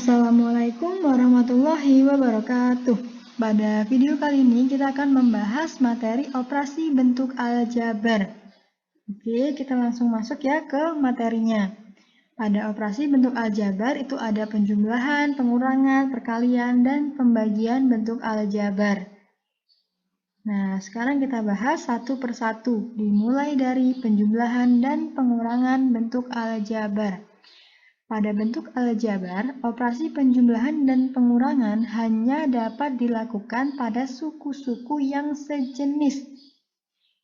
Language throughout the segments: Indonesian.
Assalamualaikum warahmatullahi wabarakatuh. Pada video kali ini kita akan membahas materi operasi bentuk aljabar. Oke, kita langsung masuk ya ke materinya. Pada operasi bentuk aljabar itu ada penjumlahan, pengurangan, perkalian, dan pembagian bentuk aljabar. Nah, sekarang kita bahas satu persatu, dimulai dari penjumlahan dan pengurangan bentuk aljabar. Pada bentuk aljabar, operasi penjumlahan dan pengurangan hanya dapat dilakukan pada suku-suku yang sejenis.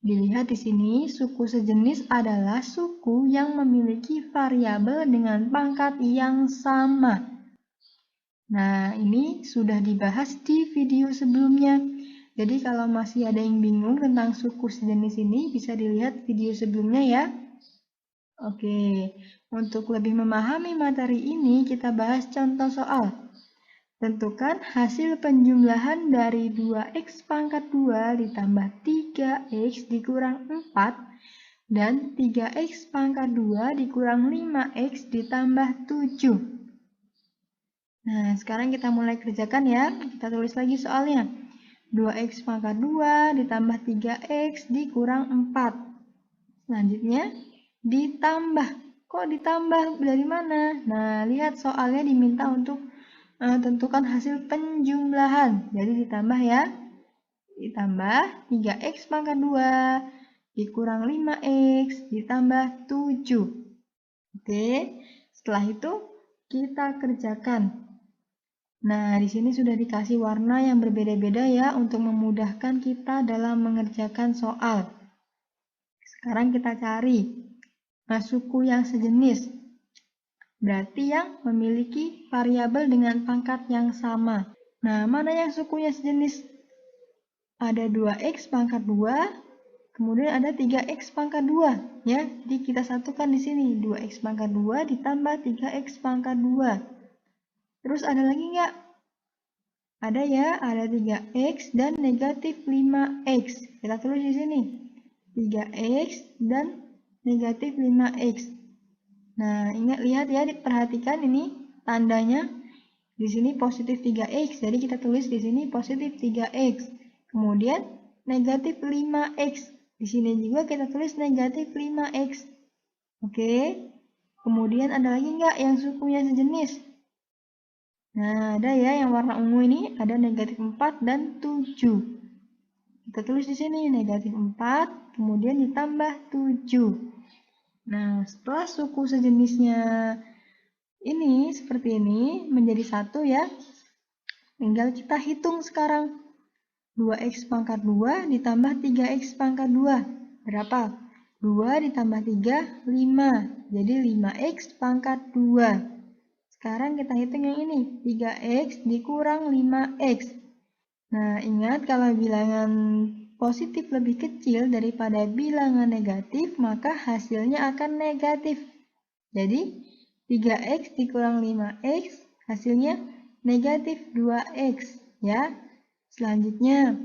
Dilihat di sini, suku sejenis adalah suku yang memiliki variabel dengan pangkat yang sama. Nah, ini sudah dibahas di video sebelumnya. Jadi kalau masih ada yang bingung tentang suku sejenis ini, bisa dilihat video sebelumnya ya. Oke, untuk lebih memahami materi ini, kita bahas contoh soal. Tentukan hasil penjumlahan dari 2x pangkat 2 ditambah 3x dikurang 4 dan 3x pangkat 2 dikurang 5x ditambah 7. Nah, sekarang kita mulai kerjakan ya. Kita tulis lagi soalnya. 2x pangkat 2 ditambah 3x dikurang 4. Selanjutnya, ditambah. Kok ditambah? Dari mana? Nah, lihat soalnya diminta untuk tentukan hasil penjumlahan. Jadi ditambah ya. Ditambah 3x pangkat 2 dikurang 5x ditambah 7. Oke, setelah itu kita kerjakan. Nah, di sini sudah dikasih warna yang berbeda-beda ya untuk memudahkan kita dalam mengerjakan soal. Sekarang kita cari suku yang sejenis, berarti yang memiliki variabel dengan pangkat yang sama. Nah, mana yang sukunya sejenis? Ada 2x pangkat 2, kemudian ada 3x pangkat 2. Ya, jadi kita satukan di sini, 2x pangkat 2 ditambah 3x pangkat 2. Terus ada lagi nggak? Ada ya, ada 3x dan negatif 5x. Kita tulis di sini, 3x dan negatif 5x. Nah, lihat ya, perhatikan ini tandanya. Di sini positif 3x, jadi kita tulis di sini positif 3x. Kemudian negatif 5x. Di sini juga kita tulis negatif 5x. Oke. Kemudian ada lagi nggak yang sukunya sejenis? Nah, ada ya yang warna ungu ini, ada negatif 4 dan 7. Kita tulis di sini negatif 4, kemudian ditambah 7. Nah, setelah suku sejenisnya ini seperti ini menjadi satu ya, tinggal kita hitung sekarang. 2x pangkat 2 ditambah 3x pangkat 2. Berapa? 2 ditambah 3, 5. Jadi 5x pangkat 2. Sekarang kita hitung yang ini. 3x dikurang 5x. Nah, ingat kalau bilangan positif lebih kecil daripada bilangan negatif, maka hasilnya akan negatif. Jadi, 3x dikurang 5x, hasilnya negatif 2x. Ya. Selanjutnya,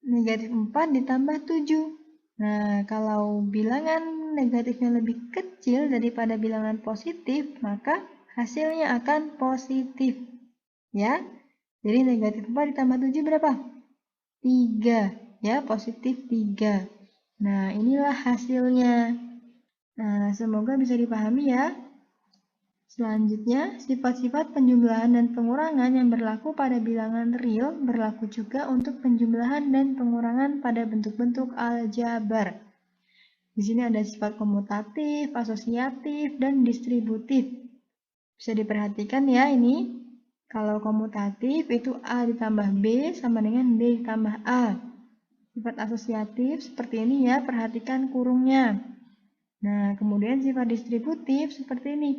negatif 4 ditambah 7. Nah, kalau bilangan negatifnya lebih kecil daripada bilangan positif, maka hasilnya akan positif. Ya. Jadi negatif 4 ditambah 7 berapa? 3. Ya, positif 3. Nah, inilah hasilnya. Nah, semoga bisa dipahami ya. Selanjutnya, sifat-sifat penjumlahan dan pengurangan yang berlaku pada bilangan real berlaku juga untuk penjumlahan dan pengurangan pada bentuk-bentuk aljabar. Di sini ada sifat komutatif, asosiatif, dan distributif. Bisa diperhatikan ya ini. Kalau komutatif itu A ditambah B sama dengan B ditambah A. Sifat asosiatif seperti ini ya, perhatikan kurungnya. Nah, kemudian sifat distributif seperti ini.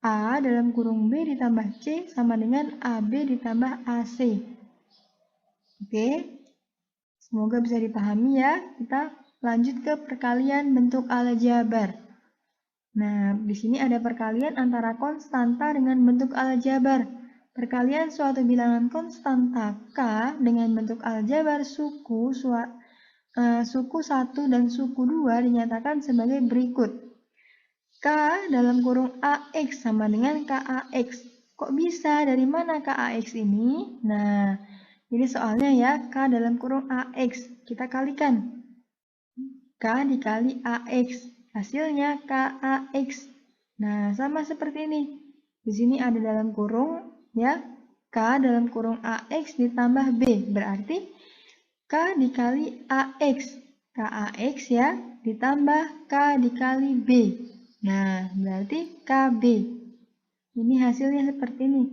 A dalam kurung B ditambah C sama dengan AB ditambah AC. Oke, semoga bisa dipahami ya. Kita lanjut ke perkalian bentuk aljabar. Nah, di sini ada perkalian antara konstanta dengan bentuk aljabar. Perkalian suatu bilangan konstanta K dengan bentuk aljabar suku 1 dan suku 2 dinyatakan sebagai berikut. K dalam kurung AX sama dengan KAX. Kok bisa? Dari mana KAX ini? Nah, ini soalnya ya, K dalam kurung AX. Kita kalikan. K dikali AX. Hasilnya KAX. Nah, sama seperti ini. Di sini ada dalam kurung, ya. K dalam kurung AX ditambah B. Berarti K dikali AX. KAX ya, ditambah K dikali B. Nah, berarti KB. Ini hasilnya seperti ini.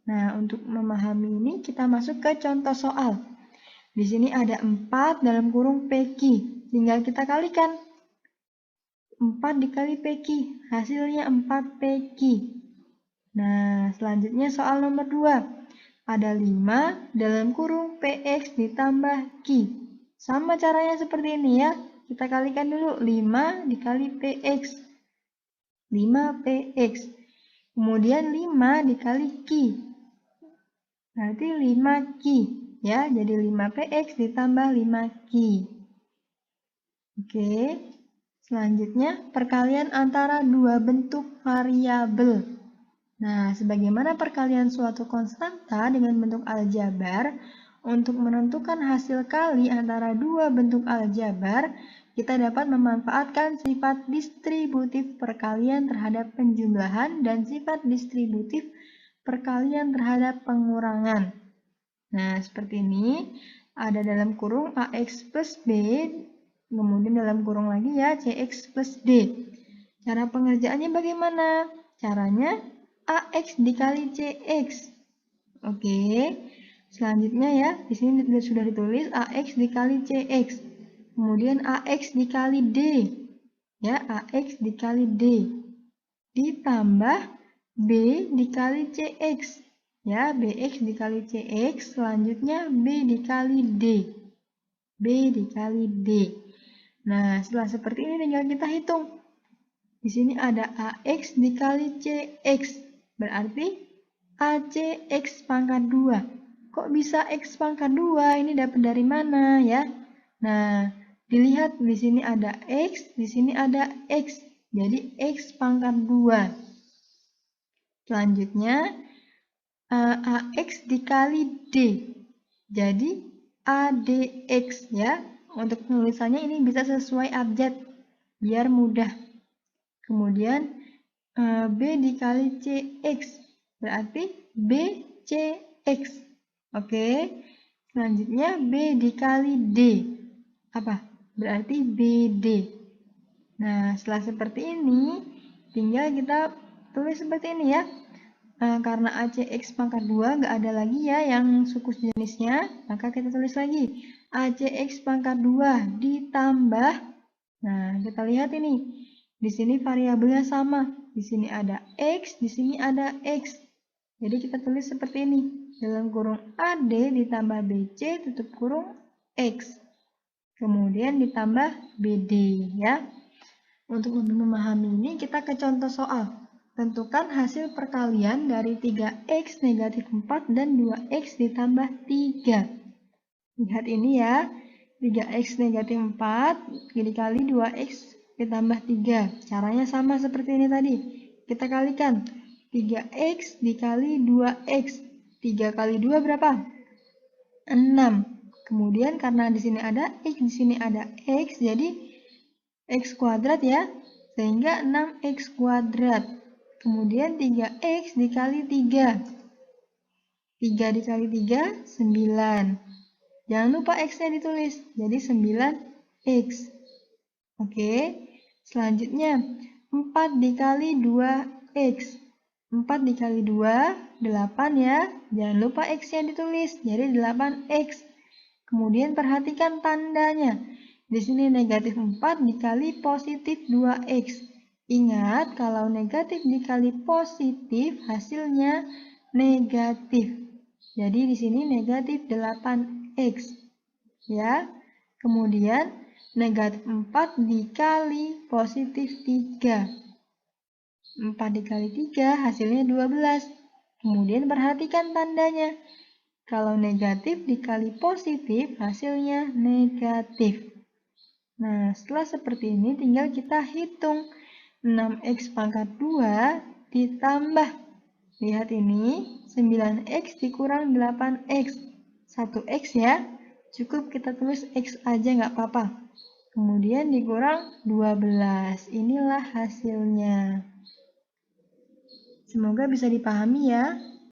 Nah, untuk memahami ini kita masuk ke contoh soal. Di sini ada 4 dalam kurung PQ. Tinggal kita kalikan. 4 dikali PQ, hasilnya 4 PQ. Nah, selanjutnya soal nomor 2. Ada 5 dalam kurung PX ditambah Q. Sama caranya seperti ini ya. Kita kalikan dulu 5 dikali PX. 5 PX. Kemudian 5 dikali Q. Berarti 5 Q. Ya, jadi 5 PX ditambah 5 Q. Oke. Selanjutnya, perkalian antara dua bentuk variabel. Nah, sebagaimana perkalian suatu konstanta dengan bentuk aljabar, untuk menentukan hasil kali antara dua bentuk aljabar, kita dapat memanfaatkan sifat distributif perkalian terhadap penjumlahan dan sifat distributif perkalian terhadap pengurangan. Nah, seperti ini. Ada dalam kurung AX plus B, kemudian dalam kurung lagi ya CX plus D. Cara pengerjaannya bagaimana? Caranya AX dikali CX. Oke. Selanjutnya ya, di sini sudah ditulis AX dikali CX. Kemudian AX dikali D. Ya, AX dikali D. Ditambah B dikali CX. Ya, BX dikali CX, selanjutnya B dikali D. B dikali D. Nah, setelah seperti ini tinggal kita hitung. Di sini ada AX dikali CX, berarti ACX pangkat 2. Kok bisa X pangkat 2? Ini dapat dari mana ya? Nah, dilihat di sini ada X, di sini ada X. Jadi X pangkat 2. Selanjutnya, AX dikali D. Jadi ADX ya. Untuk penulisannya ini bisa sesuai abjad biar mudah. Kemudian B dikali CX berarti BCX. Oke. Selanjutnya B dikali D. Apa? Berarti BD. Nah, setelah seperti ini tinggal kita tulis seperti ini ya. Karena ACX pangkat 2 nggak ada lagi ya yang suku jenisnya, maka kita tulis lagi ACX pangkat 2 ditambah, nah kita lihat ini, di sini variabelnya sama, di sini ada X, di sini ada X, jadi kita tulis seperti ini, dalam kurung AD ditambah BC tutup kurung X, kemudian ditambah BD ya. Untuk lebih memahami ini kita ke contoh soal. Tentukan hasil perkalian dari 3x negatif 4 dan 2x ditambah 3. Lihat ini ya, 3x negatif 4 dikali 2x ditambah 3. Caranya sama seperti ini tadi. Kita kalikan 3x dikali 2x. 3 kali 2 berapa? 6. Kemudian karena di sini ada x, di sini ada x, jadi x kuadrat ya. Sehingga 6x kuadrat. Kemudian 3x dikali 3. 3 dikali 3, 9. Jangan lupa x-nya ditulis. Jadi 9x. Oke. Selanjutnya 4 dikali 2x. 4 dikali 2, 8 ya. Jangan lupa x-nya ditulis. Jadi 8x. Kemudian perhatikan tandanya. Di sini negatif 4 dikali positif 2x. Ingat, kalau negatif dikali positif, hasilnya negatif. Jadi di sini negatif 8x. Ya. Kemudian negatif 4 dikali positif 3. 4 dikali 3 hasilnya 12. Kemudian perhatikan tandanya. Kalau negatif dikali positif, hasilnya negatif. Nah, setelah seperti ini tinggal kita hitung. 6x pangkat 2 ditambah Lihat ini, 9X dikurang 8X. 1X ya, cukup kita tulis X aja nggak apa-apa. Kemudian dikurang 12. Inilah hasilnya. Semoga bisa dipahami ya.